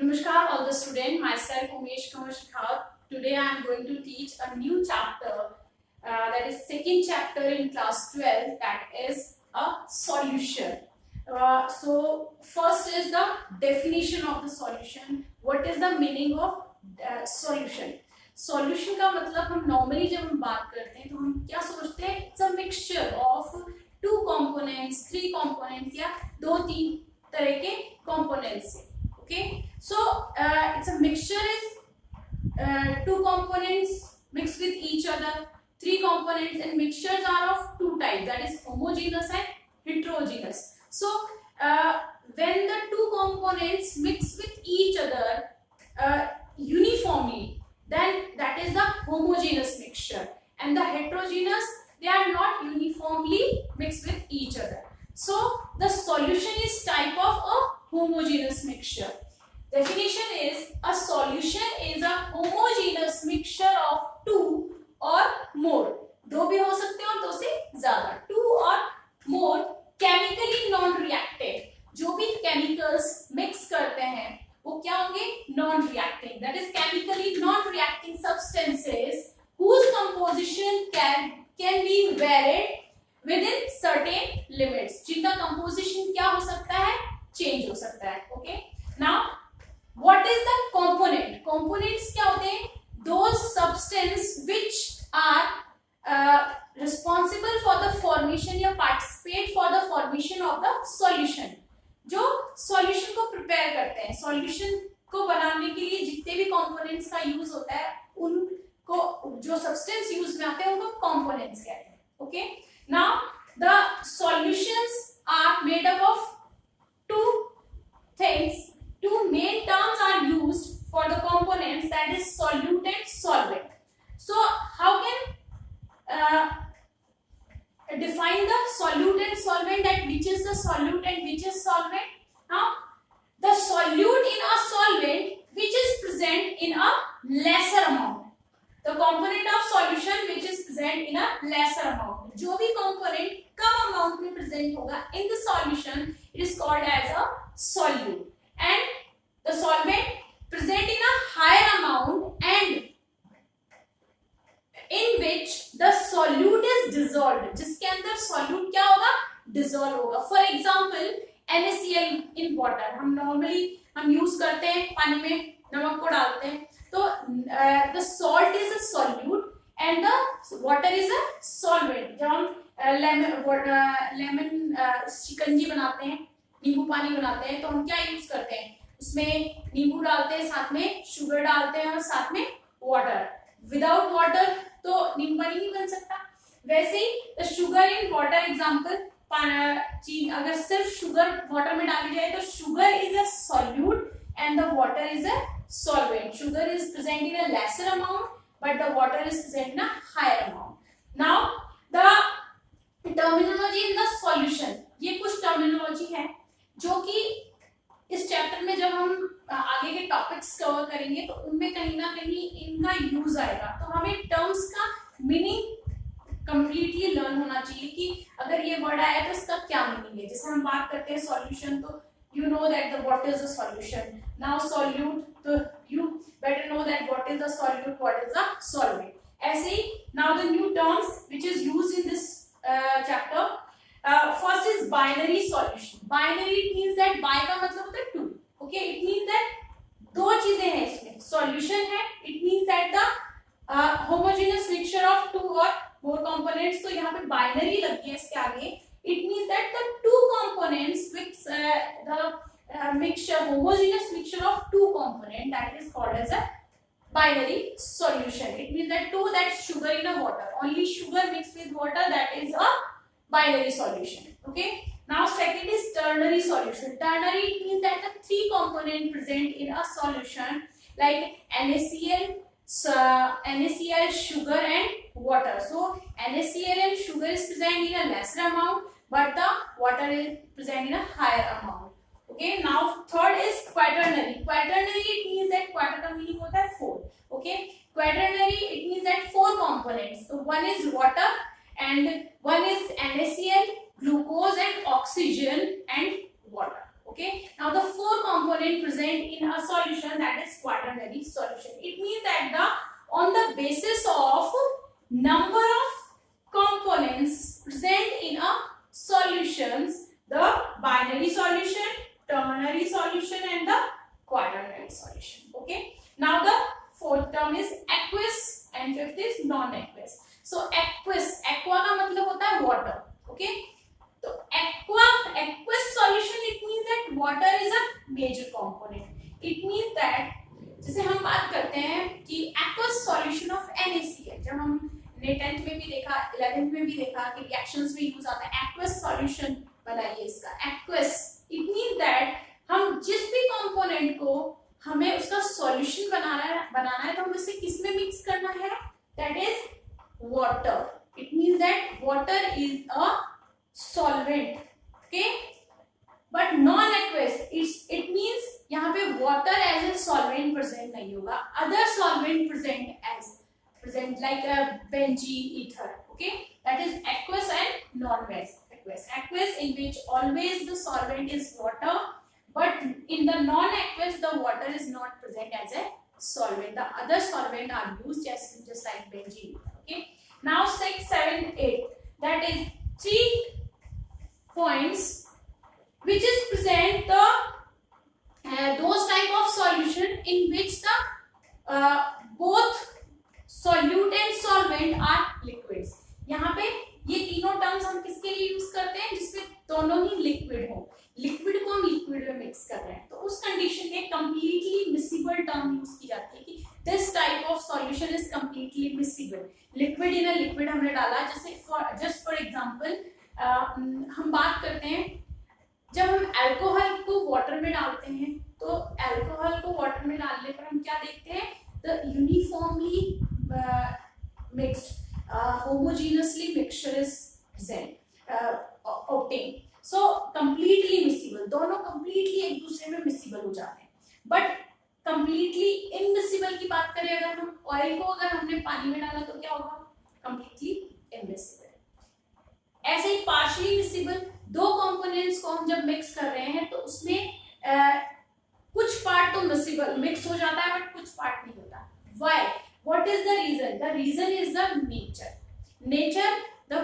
Namaskar all the students, myself Umesh Kumar Shekhawat. Today I am going to teach a new chapter, that is second chapter in class 12, that is a solution. So first is the definition of the solution. What is the meaning of solution? Solution का मतलब हम normally जब हम बात करते हैं तो हम क्या सोचते हैं, it's a mixture of two components, three components या दो तीन तरह के कंपोनेंट्स से. Okay, so it's a mixture is two components mixed with each other. Three components and mixtures are of two types, that is homogeneous and heterogeneous. So when the two components mix with each other uniformly, then that is the homogeneous mixture, and the heterogeneous, they are not uniformly mixed with each other. So the solution is type of a homogeneous mixture. Definition is a solution is a homogeneous mixture of two or more. दो भी हो सकते हैं और दो से ज्यादा. Two or more chemically non-reactive. जो भी chemicals mix करते हैं वो क्या होंगे? Non-reacting. That is chemically non-reacting substances whose composition can be varied within certain limits. जिनका composition क्या हो सकता है? Change हो सकता है. Okay. Now, what is the component? Components क्या होते हैं? Those substances which are responsible for the formation या participate for the formation of the solution. जो solution को prepare करते हैं, solution को बनाने के लिए जितने भी components का use होता है, उनको जो substance use में आते हैं उनको components कहते हैं. Okay. Now the solutions are made up of two things. Two main terms are used for the components, that is solute and solvent. So how can define the solute and solvent, that which is the solute and which is solvent? Now the solute in a solvent which is present in a lesser amount. The component of solution which is present in a lesser amount. जो भी component कम amount में present होगा in the solution, it is called as a solute. And the solvent present in a higher amount and in which the solute is dissolved. जिसके अंदर solute क्या होगा? Dissolve होगा. For example, NaCl in water. हम normally हम use करते हैं, पानी में नमक को डालते हैं. तो the salt is a solute and the water is a solvent. जब हम lemon शिकंजी बनाते हैं, नींबू पानी बनाते हैं, तो हम क्या यूज करते हैं? उसमें नींबू डालते हैं, साथ में शुगर डालते हैं और साथ में वाटर. विदाउट वाटर तो नींबू पानी नहीं बन सकता. वैसे ही शुगर इन वाटर एग्जांपल, अगर सिर्फ शुगर वाटर में डाली जाए तो sugar is a solute and the water is a solvent. Sugar is present in a lesser amount but the water is present in a higher amount. Now the terminology in the solution, ये कुछ terminology है जो कि इस chapter में जब हम आगे के टॉपिक्स कवर करेंगे तो उनमें कहीं ना कहीं इनका यूज आएगा. तो हमें टर्म्स का मीनिंग कंप्लीटली लर्न होना चाहिए कि अगर ये वर्ड आया तो इसका क्या मीनिंग है. जैसे हम बात करते हैं सॉल्यूशन, तो you know that the what is a solution. Now solute, so you better know that what is the solute, what is the solvent. ऐसे ही now the new terms which is used in this chapter. First is binary solution. Binary, it means that bi का मतलब होता है two. Okay, it means that दो चीजें हैं इसमें. Solution है, it means that the homogeneous mixture of two or more components. तो यहाँ पे binary लग गया इसके आगे. It means that the two components with the mixture, homogeneous mixture of two components, that is called as a binary solution. It means that two, that's sugar in a water. Only sugar mixed with water, that is a binary solution. Okay. Now second is ternary solution. Ternary, it means that the three components present in a solution like NaCl, sugar and water. So NaCl and sugar is present in a lesser amount but the water is present in a higher amount. Okay. Now third is quaternary. Quaternary, it means that quarter का meaning होता है four. Okay. Quaternary, it means that four components. So one is water and one is NaCl, glucose and oxygen and water. Okay. Now the four component present in a solution, that is quaternary solution. It means that on the basis of number of components present in a solutions, the binary solution, ternary solution and the quaternary solution. Okay. Now the fourth term is aqueous and fifth is non-aqueous. So aqueous, aqua का मतलब होता है water. Okay. तो aqueous solution, it means that water is a major component. It means that जैसे हम बात करते हैं कि aqueous solution of NaCl, जब हमने 10th में भी देखा, 11th में भी देखा कि रिएक्शंस में यूज आता है aqueous solution बनाइए इसका aqueous. It means that हम जिस भी कंपोनेंट को हमें उसका सॉल्यूशन बनाना है तो हमें उसे किस में मिक्स करना है, that is water. It means that water is a solvent. Okay, but non-aqueous, it means यहाँ पे water as a solvent present नहीं होगा, other solvent present like a benzene, ether. Okay, that is aqueous and non-aqueous. Aqueous in which always the solvent is water, but in the non-aqueous the water is not present as a solvent. The other solvent are used just like benzene. Okay, now 6, 7, 8, that is 3 points which is present the those type of solution in which the both solute and solvent are liquids. यहाँ पे ये तीनों terms हम किसके लिए use करते हैं, जिसमें दोनों ही लिक्विड हो. लिक्विड को हम लिक्विड में मिक्स कर रहे हैं तो उस कंडीशन में कंप्लीटली मिसिबल टर्म यूज की जाती है कि this type of solution is completely miscible. Liquid in a liquid हमने डाला, जैसे जस्ट फॉर एग्जांपल हम बात करते हैं जब हम अल्कोहल को वाटर में डालते हैं तो अल्कोहल को वाटर में डालने पर हम क्या देखते हैं, the uniformly mixed homogeneously mixture is obtained. So completely miscible, दोनों completely एक दूसरे में miscible हो जाते हैं. But completely immiscible की बात करें, अगर हम ऑयल को अगर हमने पानी में डाला तो क्या होगा, completely immiscible. ऐसे ही partially miscible, दो components को हम जब mix कर रहे हैं तो उसमें कुछ पार्ट तो miscible mix हो जाता है but कुछ पार्ट नहीं होता. Why? What is the reason? The reason is the nature, the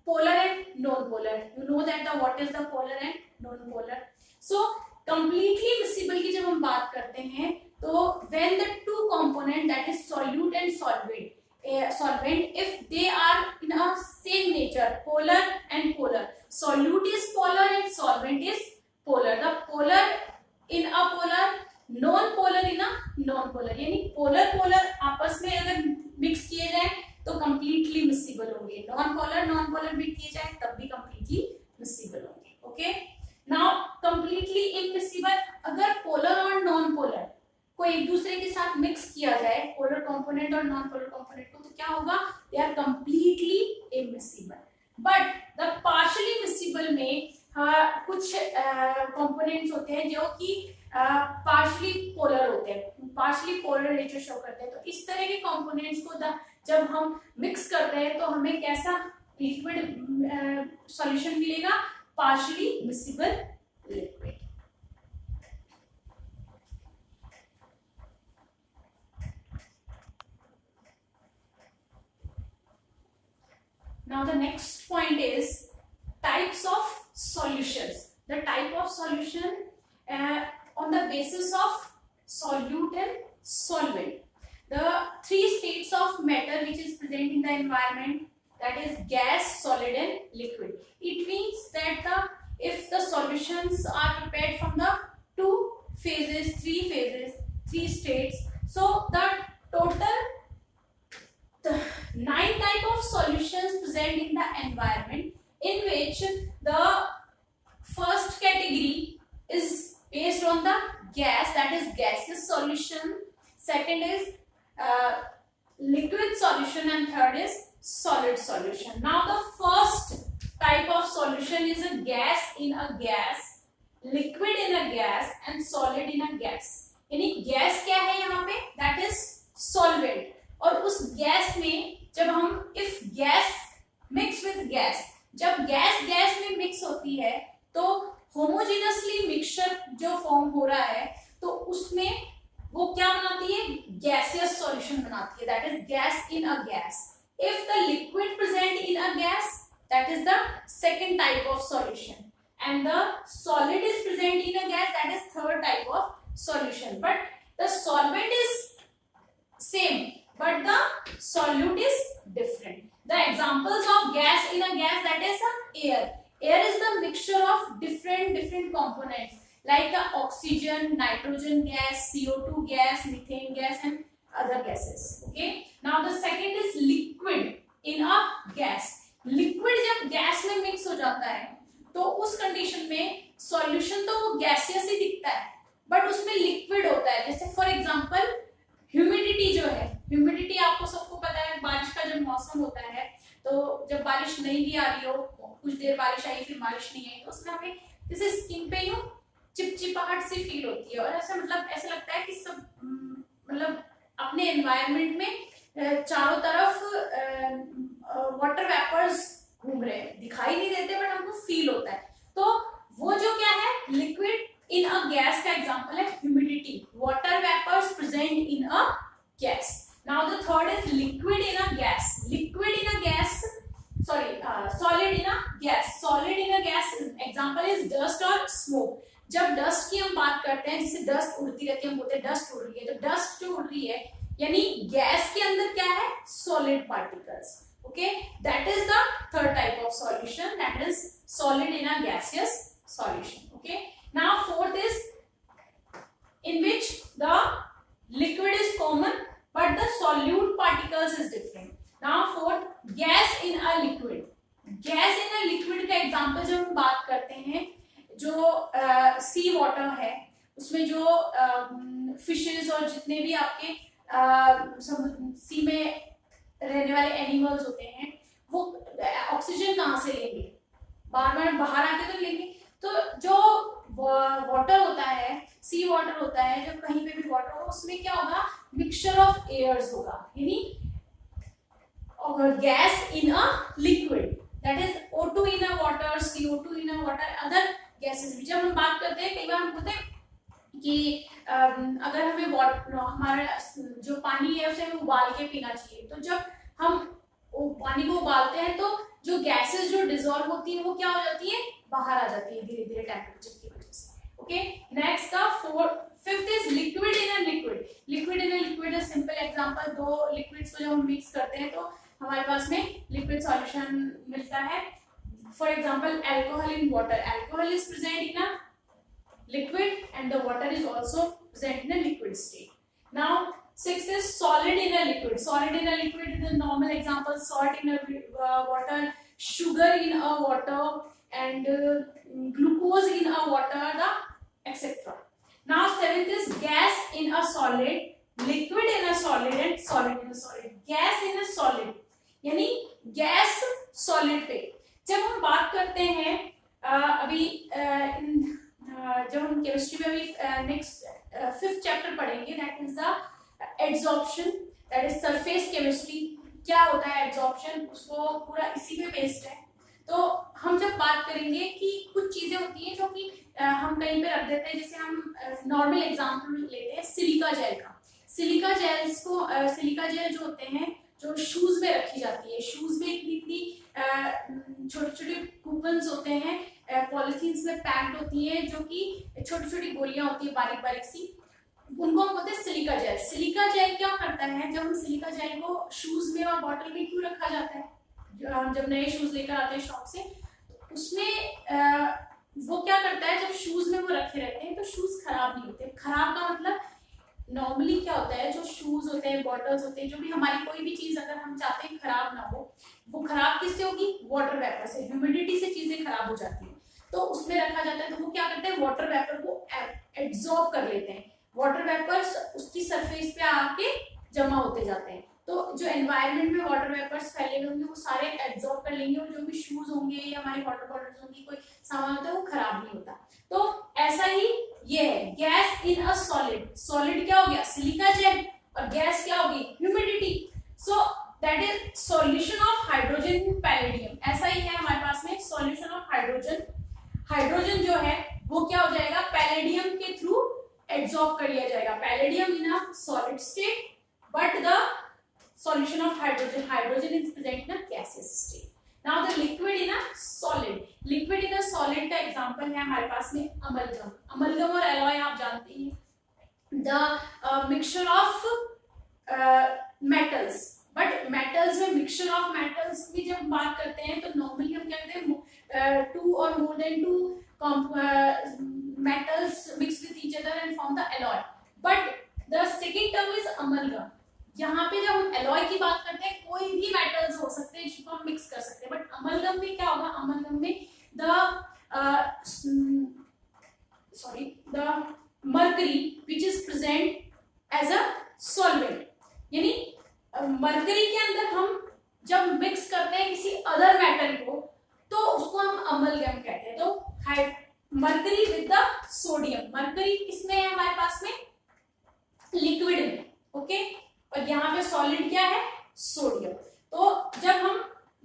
polar and non-polar. You know that what is the polar and non-polar. So completely miscible की जब हम बात करते हैं तो when the two component, that is solute and solvent, if they are in a same nature, polar and polar, solute is polar and solvent is polar. The polar in a polar, non-polar in a non-polar, यानी polar आपस में अगर mix किए जाए तो completely miscible होंगे, non-polar भी किए जाए तब भी completely miscible होंगे. Okay, now completely immiscible, अगर polar और non-polar को एक दूसरे के साथ मिक्स किया जाए, polar component और non-polar component को, तो क्या होगा, they are completely immiscible. But the partially miscible में कुछ components होते हैं जो कि पार्शली पोलर होते हैं, पार्शली पोलर नेचर शो करते हैं. तो इस तरह के कंपोनेंट्स को जब हम मिक्स करते हैं तो हमें कैसा लिक्विड सॉल्यूशन मिलेगा, partially miscible liquid. Now the next point is types of solutions. The type of solution on the basis of solute and solvent. The three states of matter which is present in the environment, that is gas, solid and liquid. It means that if the solutions are prepared from the three states, so the total 9 type of solutions present in the environment, in which the first category is based on the gas, that is gaseous solution, second is liquid solution and third is solid solution. Now the first type of solution is a gas in a gas, liquid in a gas and solid in a gas. यानी gas क्या है यहाँ पे, that is solvent. और उस gas में जब हम if gas mix with gas, जब गैस में मिक्स होती है तो होमोजेनसली मिक्सचर जो फॉर्म हो रहा है तो उसमें वो क्या बनाती है, गैसियस सॉल्यूशन बनाती है, that is gas in a gas. If the liquid present in a gas, that is the second type of solution, and the solid is present in a gas, that is third type of solution. But the solvent is same but the solute is different. The examples of gas in a gas, that is air. Air is the mixture of different components like oxygen, nitrogen gas, CO2 gas, methane gas and other gases. Okay, now the second is liquid in a gas. Liquid जब gas में mix हो जाता है तो उस condition में solution तो gaseous ही दिखता है बट उसमें लिक्विड होता है. जैसे फॉर एग्जांपल ह्यूमिडिटी जो है, ह्यूमिडिटी आपको सबको पता है, बारिश का जब मौसम होता है तो जब बारिश नहीं भी आ रही हो, कुछ देर बारिश आई फिर बारिश नहीं आई, तो उसमें हमें जैसे स्किन पे यूं चिपचिपाहट सी फील होती है और ऐसा मतलब ऐसा लगता है कि सब मतलब अपने एनवायरनमेंट में चारों तरफ वाटर वेपर्स घूम रहे हैं, दिखाई नहीं देते बट हमको फील होता है. तो वो जो क्या है, लिक्विड इन अ गैस का एग्जांपल है humidity, water vapours present in a gas. Now the third is liquid in a gas. Liquid in a gas, sorry solid in a gas. Solid in a gas example is dust और smoke. जब dust की हम बात करते हैं, जैसे dust उड़ती रहती है, हम बोलते हैं डस्ट उड़ रही है, तो डस्ट जो उड़ रही है यानी गैस के अंदर क्या है, solid particles. Okay, that is the third type of solution, that is solid in a gaseous solution. Okay, now fourth is in which the liquid is common but the solute particles is different. Now fourth, gas in a liquid. Gas in a liquid का example जब हम बात करते हैं, जो सी water है उसमें जो फिशेस और जितने भी आपके सी में रहने वाले एनिमल्स होते हैं वो ऑक्सीजन कहाँ से लेंगे, बाहर आके तो लेंगे. तो जो वाटर होता है, सी वाटर होता है, जब कहीं पे भी वाटर होगा उसमें क्या होगा, मिक्सचर ऑफ एयर्स होगा, यानी gas in a liquid, that is O2 in a water, CO2 in a water, other gases. जब हम बात करते हैं, कई बार हम बोलते हैं कि अगर हमें हमारा जो पानी है उसे हमें उबाल के पीना चाहिए, तो जब हम पानी को उबालते हैं तो जो गैसेस जो डिसॉल्व होती है वो क्या हो जाती है, बाहर आ जाती है धीरे धीरे टेम्परेचर की वजह से. ओके, नेक्स्ट का fifth is liquid in a liquid. Liquid in a liquid है सिंपल एग्जांपल, दो लिक्विड्स को जब हम मिक्स करते हैं तो हमारे पास में लिक्विड सॉल्यूशन मिलता है. For example alcohol in water. Alcohol is present in a liquid and the water is also present in a liquid state. Now sixth is solid in a liquid. Solid in a liquid is the normal example, salt in a water, sugar in a water and glucose in a water, the etc. Now seventh is gas in a solid, liquid in a solid and solid in a solid. Gas in a solid यानी gas solid पे जब हम बात करते हैं, अभी जब हम केमिस्ट्री में अभी नेक्स्ट फिफ्थ चैप्टर पढ़ेंगे, that is the adsorption, that is surface chemistry. क्या होता है एड्सॉर्प्शन, उसको पूरा इसी पे बेस्ड है. तो हम जब बात करेंगे कि कुछ चीजें होती हैं जो कि हम कहीं पे रख देते हैं, जैसे हम नॉर्मल एग्जांपल लेते हैं सिलिका जेल का. सिलिका जेल्स को सिलिका जेल जो होते हैं जो शूज में रखी जाती है, शूज में इतनी छोटे छोटे कूपन्स होते हैं, पॉलिथीन्स में पैक्ड होती है, जो कि छोटी छोटी गोलियां होती है बारीक बारीक सी, उनको हम बोलते हैं सिलिका जेल. सिलिका जेल क्या करता है, जब हम सिलिका जेल को शूज में और बॉटल में क्यों रखा जाता है, जब नए शूज लेकर आते हैं शॉप से, उसमें वो क्या करता है, जब शूज में वो रखे रहते हैं तो शूज खराब नहीं होते. खराब का मतलब नॉर्मली क्या होता है, जो शूज होते हैं, बॉटल्स होते हैं, जो भी हमारी कोई भी चीज अगर हम चाहते हैं खराब ना हो, वो खराब किससे होगी, वाटर वेपर से, ह्यूमिडिटी से चीजें खराब हो जाती हैं. तो उसमें रखा जाता है, तो वो क्या करते हैं, वाटर वेपर को एब्जॉर्ब कर लेते हैं. वाटर वेपर्स उसकी सरफेस पे आके जमा होते जाते हैं. तो जो एनवायरनमेंट में वाटर वेपर्स फैले हुए होंगे वो सारे एब्जॉर्ब कर लेंगे, और जो भी शूज होंगे या हमारी वाटर बॉटल्स होंगी, कोई सामान होता है वो खराब नहीं होता. तो ऐसा ही ये है gas in a solid. Solid क्या हो गया, सिलिका जेल, और गैस क्या होगी, humidity. So that is solution of hydrogen palladium. ऐसा ही है हमारे पास में सॉल्यूशन ऑफ हाइड्रोजन. हाइड्रोजन जो है वो क्या हो जाएगा, पैलेडियम के थ्रू एब्जॉर्ब कर लिया जाएगा. Palladium in a solid state but the solution of hydrogen is present in a gaseous state. Now the liquid in a solid. Liquid in a solid का example है हमारे पास में amalgam. Amalgam और alloy आप जानते हैं, the mixture of metals. But metals में mixture of metals की जब बात करते हैं तो normally हम क्या कहते हैं, two or more than two metals mix with each other and form the alloy. But the second term is amalgam. यहाँ पे जब हम एलॉय की बात करते हैं कोई भी मेटल्स हो सकते हैं जिनको हम मिक्स कर सकते हैं, बट अमलगम में क्या होगा, अमलगम में the mercury which is present as a solvent, यानी मर्करी के अंदर हम जब मिक्स करते हैं किसी अदर मेटल को तो उसको हम अमलगम कहते हैं. तो mercury with the sodium, mercury किसमें है हमारे पास में, लिक्विड में. ओके, और यहाँ पे सॉलिड क्या है, सोडियम. तो जब हम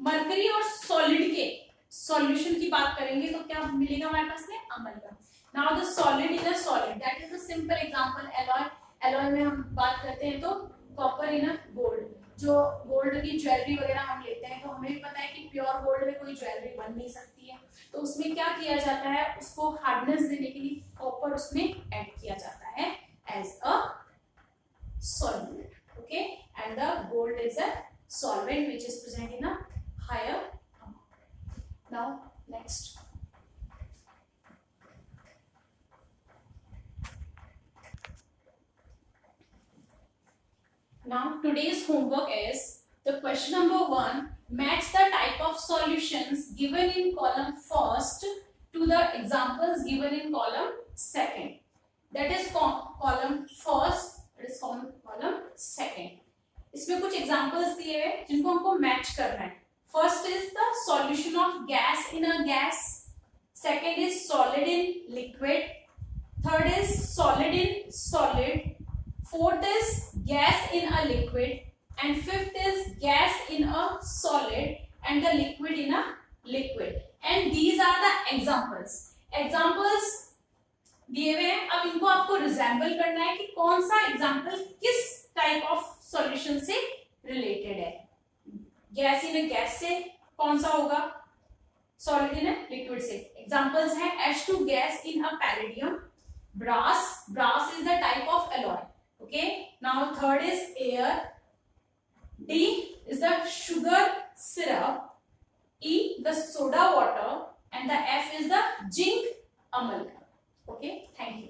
मरकरी और सॉलिड के सॉल्यूशन की बात करेंगे तो क्या मिलेगा हमारे पास में, amalgam. Now the solid is a solid, that is a simple example. Alloy, alloy में हम बात करते हैं तो कॉपर इन अ गोल्ड. जो गोल्ड की ज्वेलरी वगैरह हम लेते हैं तो हमें भी पता है कि प्योर गोल्ड में कोई ज्वेलरी बन नहीं सकती है, तो उसमें क्या किया जाता है, उसको हार्डनेस देने के लिए कॉपर उसमें ऐड किया जाता है as a solvent. Okay, and the gold is a solvent which is present in a higher amount. Now next, now today's homework is the question number 1, match the type of solutions given in column first to the examples given in column second. That is column first, it is column second. इसमें कुछ examples दिए हुए जिनको हमको match करना है. First is the solution of gas in a gas, second is solid in liquid, third is solid in solid, fourth is gas in a liquid and fifth is gas in a solid and the liquid in a liquid. And these are the examples. Examples दिए हुए हैं, अब इनको आपको resemble करना है कि कौन सा एग्जांपल किस टाइप ऑफ सॉल्यूशन से रिलेटेड है. गैस इन गैस से कौन सा होगा, सॉलिड इन लिक्विड से. एग्जांपल्स हैं H2 gas in a palladium, brass, brass is the type of alloy. Okay, now third is air, D is the sugar syrup, E the soda water and the F is the zinc amalgam. Okay, thank you.